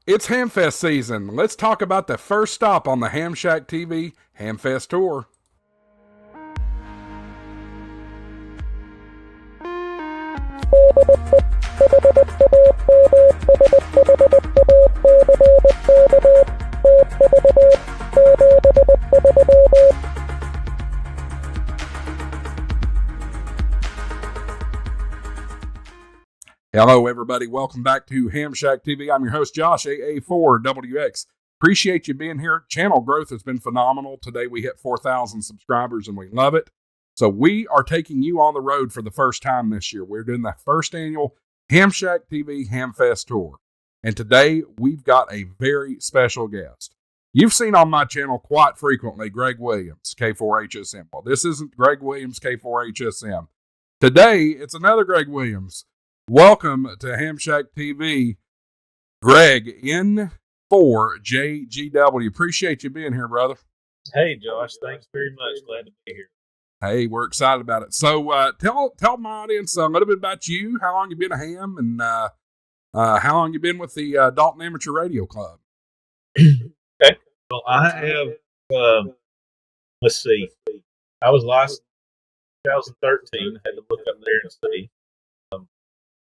It's Hamfest season. Let's talk about the first stop on the HamShackTV Hamfest tour. Hello, everybody. Welcome back to HamShackTV. I'm your host, Josh, AA4WX. Appreciate you being here. Channel growth has been phenomenal. Today we hit 4,000 subscribers, and we love it. So we are taking you on the road for the first time this year. We're doing the first annual HamShackTV Hamfest tour. And today we've got a very special guest. You've seen on my channel quite frequently Greg Williams, K4HSM. Well, this isn't Greg Williams, K4HSM. Today, it's another Greg Williams. Welcome to HamShackTV, Greg N4JGW. Appreciate you being here, brother. Hey, Josh. Thanks very much. Glad to be here. Hey, we're excited about it. So tell my audience a little bit about you, how long you've been a ham, and how long you've been with the Dalton Amateur Radio Club. Okay. Well, I have, let's see, I was licensed in 2013. Had to look up there and see.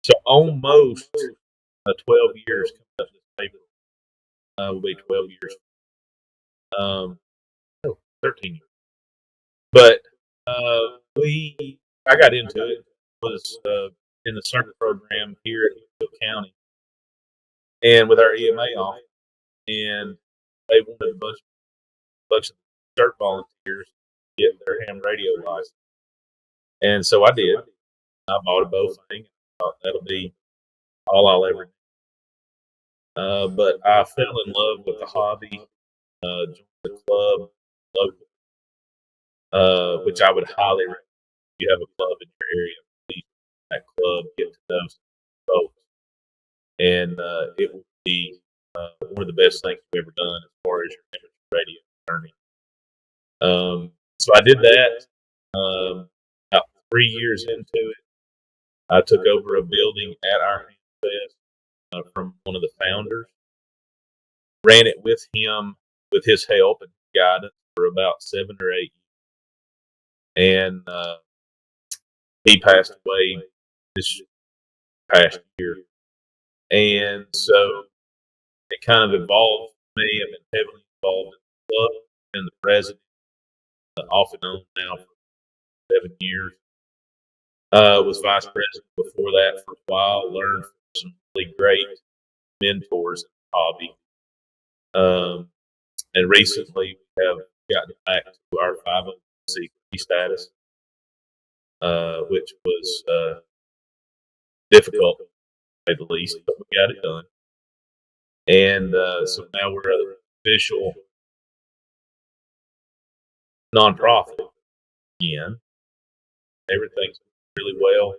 So almost 12 years coming up this paper. Will be 12 years. 13 years. But I got into it. Was in the circuit program here at Cook County, and with our EMA off, and they wanted a bunch of dirt volunteers to get their ham radio license, and so I did. I bought a bow thing. Thought that'll be all I'll ever do. But I fell in love with the hobby, joined the club, which I would highly recommend. If you have a club in your area, please that club, get to know some folks, and it will be one of the best things you've ever done as far as your radio journey. So I did that. About 3 years into it, I took over a building at our Hamfest from one of the founders. Ran it with him, with his help and guidance, for about 7 or 8 years. And he passed away this past year. And so it kind of evolved for me. I've been heavily involved in the club, been the president, off and on now for 7 years. Was vice president before that for a while. Learned from some really great mentors in the hobby. And recently we have gotten back to our 501c3 status, which was difficult, to say the least, but we got it done. And so now we're an official nonprofit again. Everything's really well.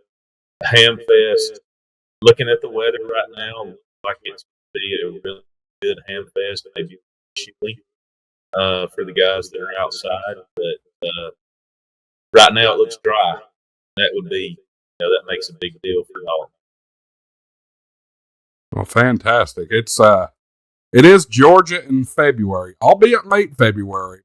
Hamfest, looking at the weather right now, looks like it's going to be a really good Hamfest, maybe chilly for the guys that are outside. But right now it looks dry. That would be, that makes a big deal for all. Well, fantastic. It is Georgia in February, albeit late February.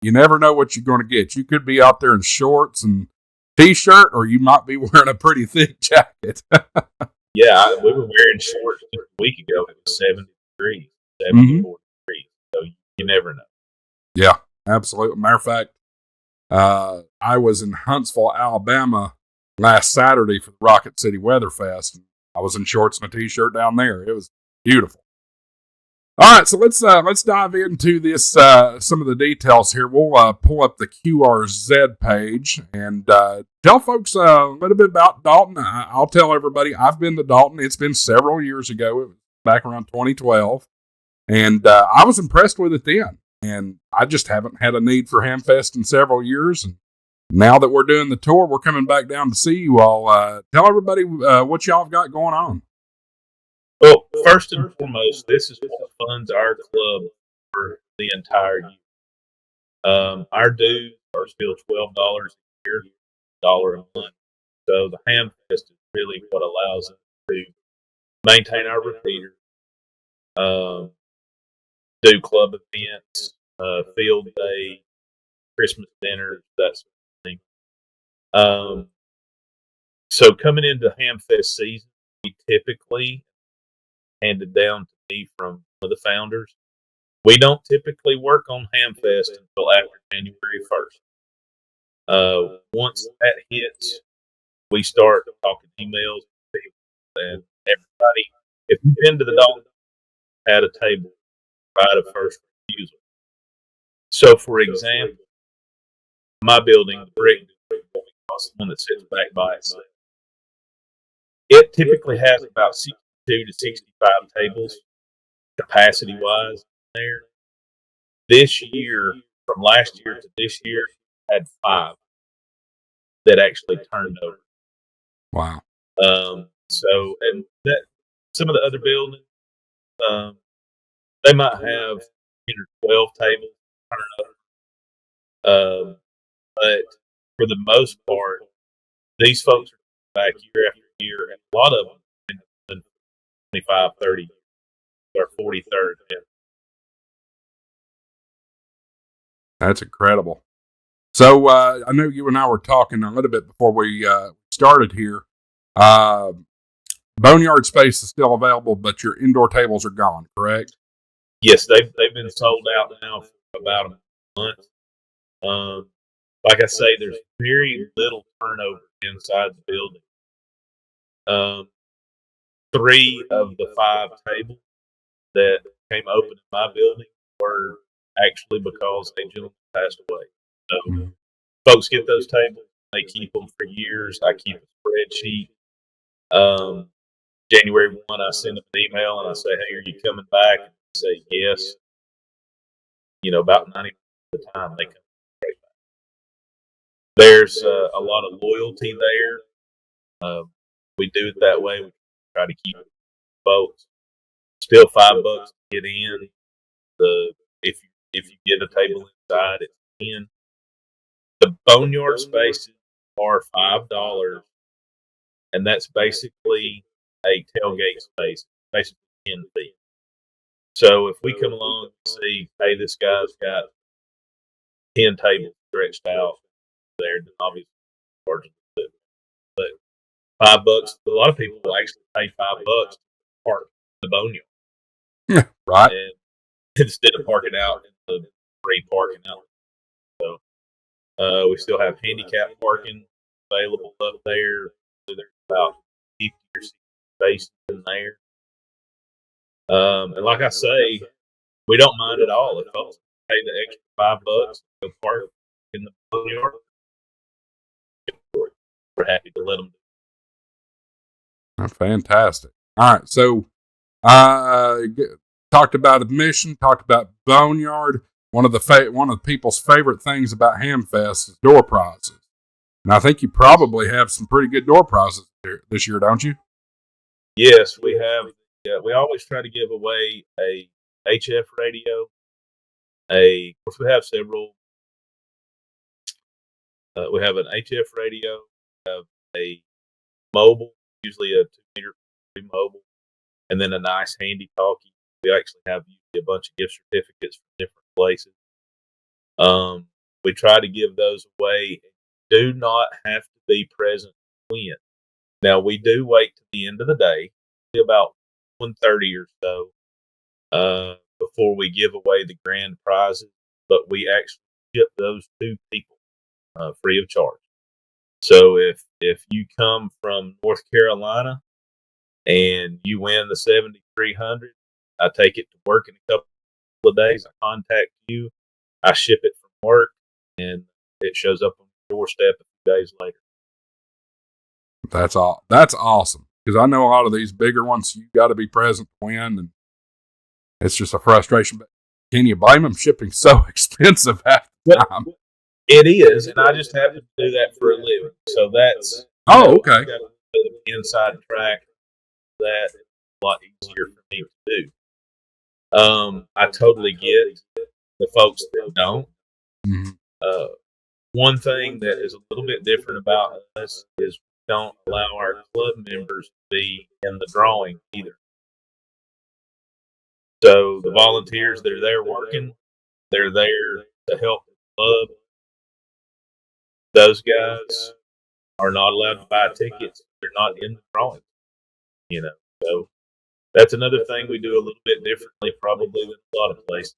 You never know what you're going to get. You could be out there in shorts and T-shirt, or you might be wearing a pretty thick jacket. Yeah, we were wearing shorts a week ago. It was 70 degrees, 74 degrees. So you never know. Yeah, absolutely. Matter of fact, I was in Huntsville, Alabama last Saturday for the Rocket City Weather Fest. I was in shorts and a T-shirt down there. It was beautiful. All right, so let's dive into this. Some of the details here. We'll pull up the QRZ page and tell folks a little bit about Dalton. I'll tell everybody I've been to Dalton. It's been several years ago. It was back around 2012, and I was impressed with it then. And I just haven't had a need for Hamfest in several years. And now that we're doing the tour, we're coming back down to see you all. Tell everybody what y'all have got going on. Well, first and foremost, this is what funds our club for the entire year. Our dues are still $12 a year, $1 a month. So the Hamfest is really what allows us to maintain our repeaters, do club events, field day, Christmas dinners, that sort of thing. So coming into Hamfest season, we typically, handed down to me from one of the founders, we don't typically work on Hamfest until after January 1st. Once that hits, we start talking emails with people and everybody. If you've been to the Dalton at a table, right of first refusal. So, for example, my building, the brick, the one that sits back by itself, it typically has about 62 to 65 tables, capacity wise, there. This year, from last year to this year, had 5 that actually turned over. Wow. So, and that some of the other buildings, they might have 10 or 12 tables turn over. But for the most part, these folks are back year after year, and a lot of them have been 25, 30, or 43rd. That's incredible. So I know you and I were talking a little bit before we started here. Boneyard space is still available, but your indoor tables are gone, correct? Yes, they've been sold out now for about a month. Like I say, there's very little turnover inside the building. 3 of the 5 tables that came open in my building were actually because a gentleman passed away. So folks get those tables, they keep them for years. I keep a spreadsheet. January 1, I send them an email and I say, "Hey, are you coming back?" And they say yes. About 90% of the time they come straight back. There's a lot of loyalty there. We do it that way. We try to keep folks. Still $5 to get in. If you get a table inside, it's 10. The boneyard spaces are $5, and that's basically a tailgate space, basically 10 feet. So if we come along and see, hey, this guy's got 10 tables stretched out there, then obviously charge them. But $5, a lot of people will actually pay $5 to park the boneyard. Right. And instead of parking out in the free parking out. So we still have handicap parking available up there. So there's about 50 or 60 spaces in there. And like I say, we don't mind at all if folks pay the extra $5 to go park in the boneyard. We're happy to let them do it. Fantastic. All right. So talked about admission, talked about boneyard. One of the people's favorite things about Hamfest is door prizes. And I think you probably have some pretty good door prizes this year, don't you? Yes, we have. Yeah, we always try to give away a HF radio. Of course, we have several. We have an HF radio. We have a mobile, usually a 2-meter mobile, and then a nice handy talkie. We actually have a bunch of gift certificates from different places. We try to give those away. Do not have to be present to win. Now, we do wait to the end of the day, about 1:30 or so, before we give away the grand prizes, but we actually ship those to people free of charge. So if you come from North Carolina and you win the 7300, I take it to work in a couple of days. I contact you, I ship it from work, and it shows up on your doorstep a few days later. That's all. That's awesome, because I know a lot of these bigger ones, you got to be present to win, and it's just a frustration. But can you blame them? Shipping's so expensive half the time. It is, and I just happen to do that for a living. So that's okay. Got the inside track. That's a lot easier for me to do. I totally get the folks that don't. Mm-hmm. One thing that is a little bit different about us is we don't allow our club members to be in the drawing either. So the volunteers that are there working, they're there to help the club. Those guys are not allowed to buy tickets. They're not in the drawing, So that's another thing we do a little bit differently, probably than a lot of places.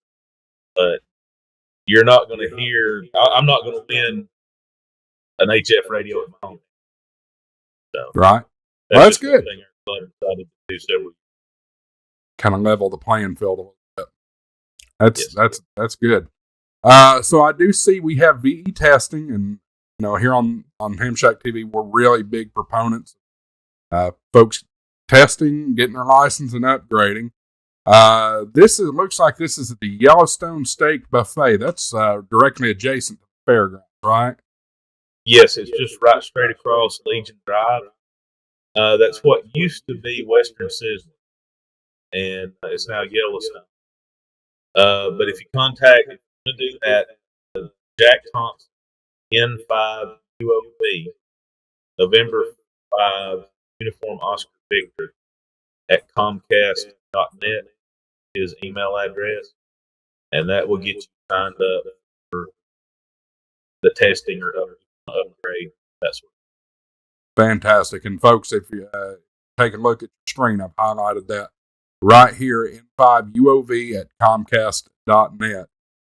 But you're not going to hear. I'm not going to win an HF radio at my home. So Right. That's good. Thing our club decided to do several. Kind of level the playing field a little bit. That's good. So I do see we have VE testing, and here on HamShackTV, we're really big proponents. Folks testing, getting their license, and upgrading. Looks like this is the Yellowstone Steak Buffet. That's directly adjacent to the fairground, right? Yes, it's just right straight across Legion Drive. That's what used to be Western Sizzler, and it's now Yellowstone. But if you contact, if you want to do that, Jack Thompson, N5 UOV, November 5, Uniform Oscar Victor at Comcast.net, his email address, and that will get you signed up for the testing or upgrade. That's what. Fantastic. And folks, if you take a look at your screen, I've highlighted that right here, N5UOV at Comcast.net.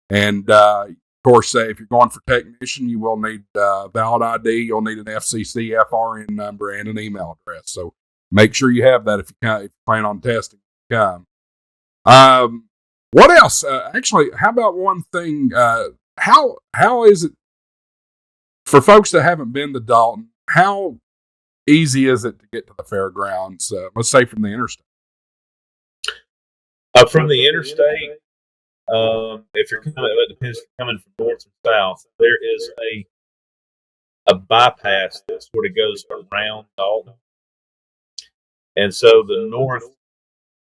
And of course, if you're going for technician, you will need valid ID. You'll need an FCC FRN number and an email address. So make sure you have that if you plan on testing. What else? Actually, how about one thing? How is it for folks that haven't been to Dalton? How easy is it to get to the fairgrounds? Let's say from the interstate. From the interstate, if you're coming, it depends if you're coming from north or south. There is a bypass that sort of goes around Dalton, and so the north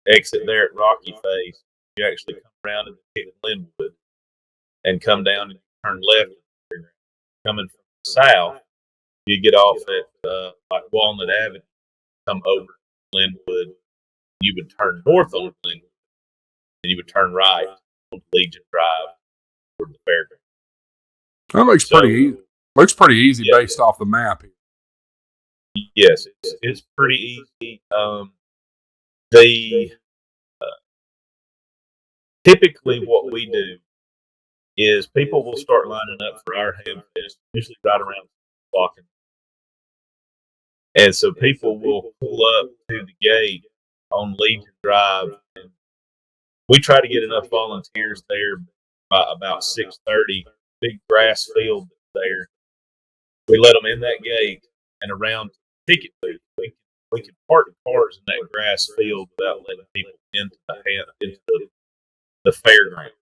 exit there at Rocky Face, you actually come around and hit Linwood, and come down and turn left. Coming from the south, you get off at like Walnut Avenue, come over to Linwood. You would turn north on Linwood, and you would turn right on Legion Drive toward the fairground. That looks pretty easy based off the map here. Yes, it's pretty easy. Typically what we do is people will start lining up for our Hamfest, usually right around 2 o'clock. And so people will pull up to the gate on Legion Drive. And we try to get enough volunteers there by about 6:30. Big grass field there. We let them in that gate and around the ticket booth. We can park the cars in that grass field without letting people into the fairground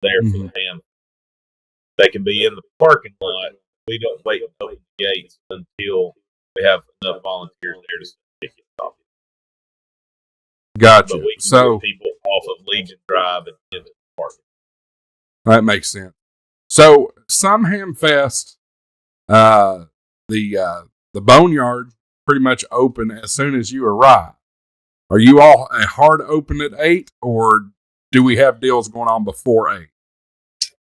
there for the ham. They can be in the parking lot. We don't wait to open the gates until we have enough volunteers there to set tickets off. Gotcha. But we can get people off of Legion Drive and into the parking. That makes sense. So some Hamfest, the boneyard pretty much open as soon as you arrive. Are you all a hard open at 8, or do we have deals going on before 8?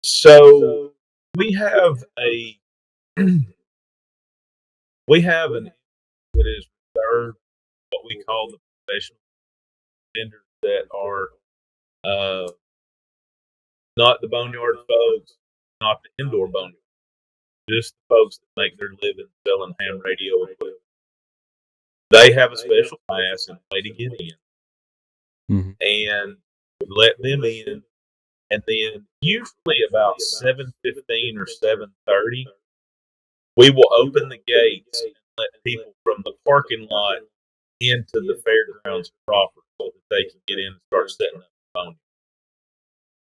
So we have an that is reserved, what we call the professional vendors that are not the boneyard folks, not the indoor boneyard, just the folks that make their living selling ham radio equipment. They have a special pass and way to get in, and we let them in. And then usually about 7:15 or 7:30, we will open the gates and let people from the parking lot into the fairgrounds proper so that they can get in and start setting up the boneyard.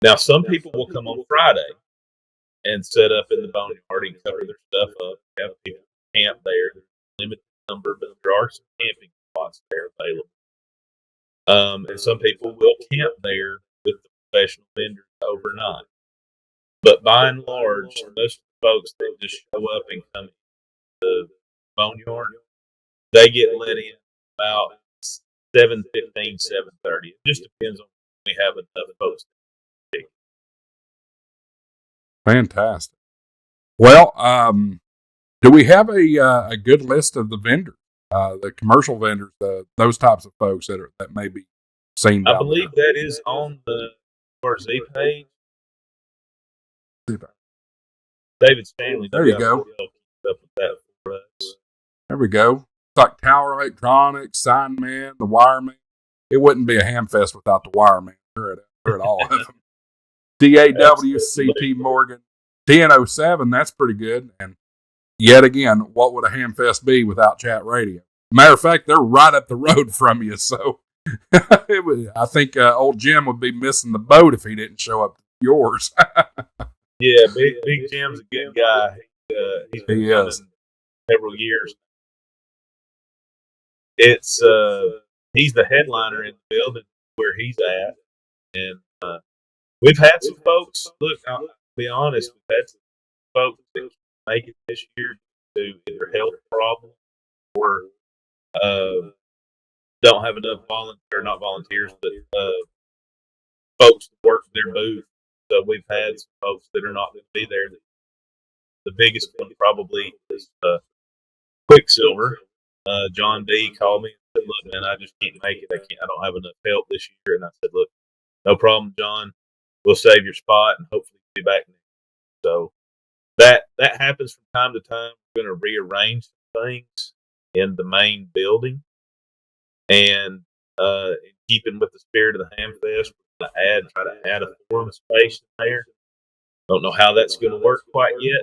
Now, some people will come on Friday and set up in the boneyard and cover their stuff up. We have people camp there. There's a limited number, but there are some camping spots there available. And some people will camp there with the professional vendors overnight. But by and large, most of the folks that just show up and come to the boneyard, they get let in about 7:15, 7:30. It just depends on we have enough folks. Fantastic. Well, do we have a good list of the vendors, the commercial vendors, those types of folks that may be seen I down believe that is on the RZ page. there? David Stanley. There you go. Up with that for us. There we go. It's like Tower Electronics, Sign Man, the Wireman. It wouldn't be a Hamfest without the Wireman. They're at all of them. DAW, CT Morgan, TN07, that's pretty good. And yet again, what would a Hamfest be without chat radio? Matter of fact, they're right up the road from you. So I think old Jim would be missing the boat if he didn't show up to yours. Yeah, Big Jim's a good guy. He's been coming several years. It's he's the headliner in the building where he's at, and we've had some folks. Look, I'll be honest, we've had some folks that can't make it this year due to either health problems or don't have enough volunteers, but folks that work their booth. So we've had some folks that are not going to be there. The biggest one probably is Quicksilver. John D called me and said, "Look, man, I just can't make it. I don't have enough help this year." And I said, "Look, no problem, John. We'll save your spot and hopefully be back next year." So that happens from time to time. We're going to rearrange things in the main building, and in keeping with the spirit of the Hamfest, we're going to try to add a forum space in there. Don't know how that's going to work quite yet.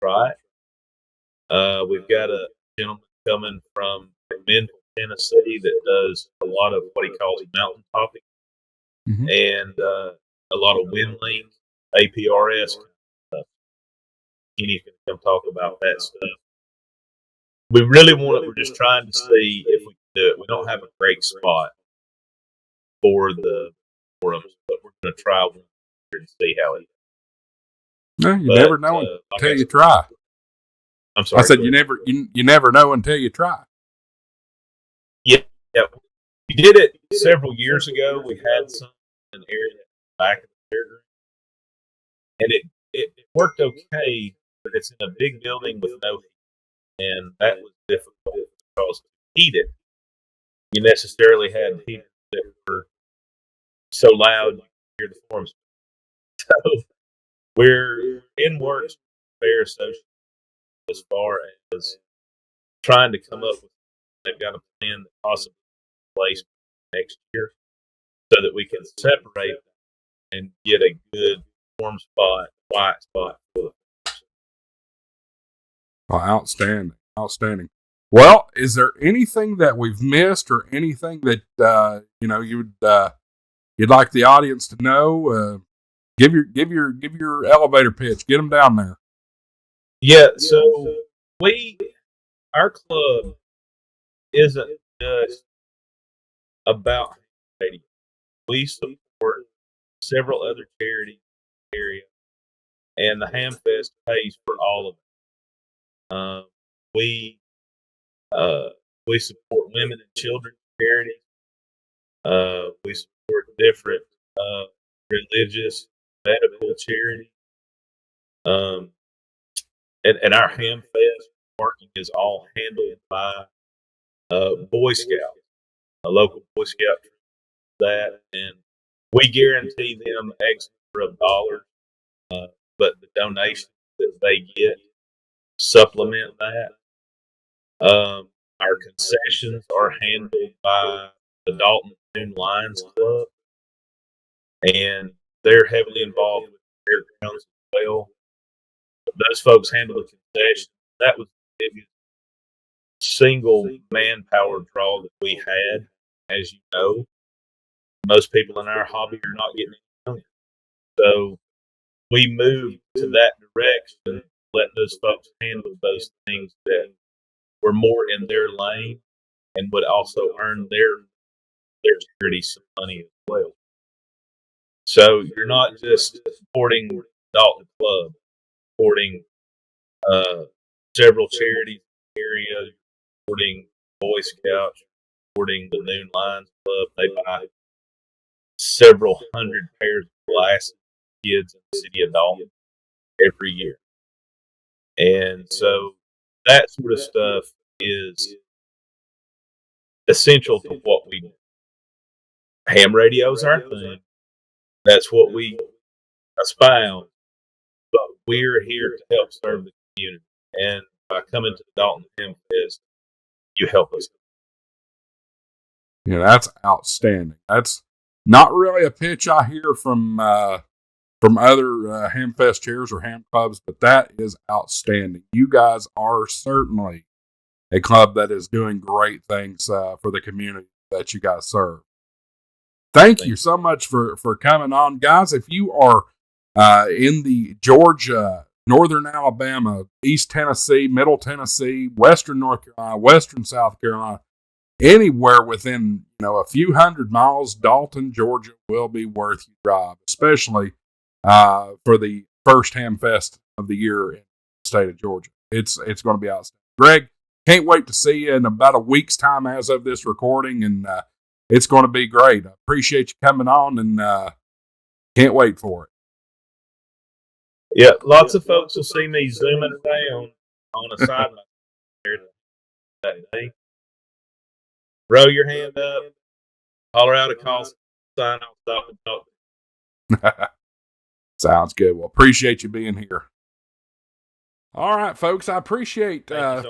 Right. We've got a gentleman coming from Memphis, Tennessee, that does a lot of what he calls mountain topping, and a lot of wind link, APRS stuff. He's going to come talk about that stuff. We really want it. We're just trying to see if we can do it. We don't have a great spot for the forums, but we're going to try one and see how it is. No, you never know until you try. I'm sorry. I said you never know until you try. Yeah. We did it several years ago. We had some in the area back in the fairground, and it worked okay, but it's in a big building with no heat, and that was difficult because to heat it, you necessarily had heaters that were so loud you could hear the forums. So we're in works with Fair Association as far as trying to come up with. They've got a plan that possibly place next year so that we can separate and get a good warm spot, quiet spot for them. Oh, outstanding. Well, is there anything that we've missed, or anything that you'd like the audience to know? Give your elevator pitch. Get them down there. Yeah. So our club isn't just about radio. We support several other charities in the area, and the Hamfest pays for all of it. We support women and children charities. We support different religious, medical charities. And our Hamfest marking is all handled by Boy Scouts, a local Boy Scout that, and we guarantee them X number of dollars, but the donations that they get supplement that. Our concessions are handled by the Dalton Lions Club, and they're heavily involved with fairgrounds as well. Those folks handle the concessions. That was the biggest single manpower draw that we had. As you know, most people in our hobby are not getting any younger. So we moved to that direction, letting those folks handle those things that were more in their lane and would also earn their charity some money as well. So you're not just supporting Dalton Club, supporting several charities in the area, supporting Boy Scouts, supporting the Noon Lions Club. They buy several hundred pairs of glasses for kids in the city of Dalton every year. And so that sort of stuff is essential to what we do. Ham radio is our thing. That's what we espouse. But we're here to help serve the community. And by coming to the Dalton Hamfest, you help us. Yeah, that's outstanding. That's not really a pitch I hear from other Hamfest chairs or ham clubs, but that is outstanding. You guys are certainly a club that is doing great things for the community that you guys serve. Thank you so much for coming on, guys. If you are in the Georgia, Northern Alabama, East Tennessee, Middle Tennessee, Western North Carolina, Western South Carolina, anywhere within a few hundred miles, Dalton, Georgia will be worth your drive, especially for the first Hamfest of the year in the state of Georgia. It's going to be outstanding. Greg, can't wait to see you in about a week's time as of this recording, and it's going to be great. I appreciate you coming on, and can't wait for it. Yeah, lots of folks will see me zooming around on a sideline that day. Row your hand up, holler out a call sign, I'll stop and talk. Sounds good. Well, appreciate you being here. All right, folks, I appreciate y'all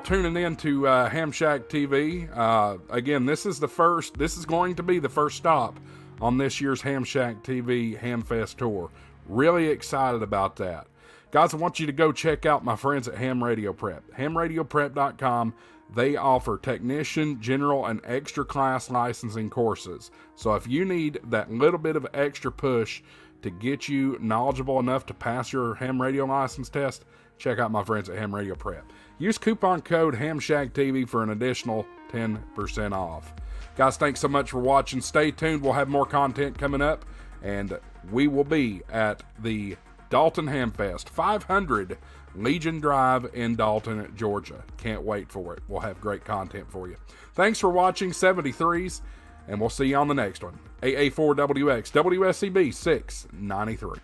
tuning in to HamShackTV. Again, this is going to be the first stop on this year's HamShackTV Hamfest tour. Really excited about that. Guys, I want you to go check out my friends at Ham Radio Prep. HamRadioPrep.com. They offer technician, general, and extra class licensing courses. So if you need that little bit of extra push to get you knowledgeable enough to pass your ham radio license test, check out my friends at Ham Radio Prep. Use coupon code HamShackTV for an additional 10% off. Guys, thanks so much for watching. Stay tuned. We'll have more content coming up, and we will be at the Dalton Hamfest 500 Legion Drive in Dalton, Georgia. Can't wait for it. We'll have great content for you. Thanks for watching 73s, and we'll see you on the next one. AA4WX, WSCB 693.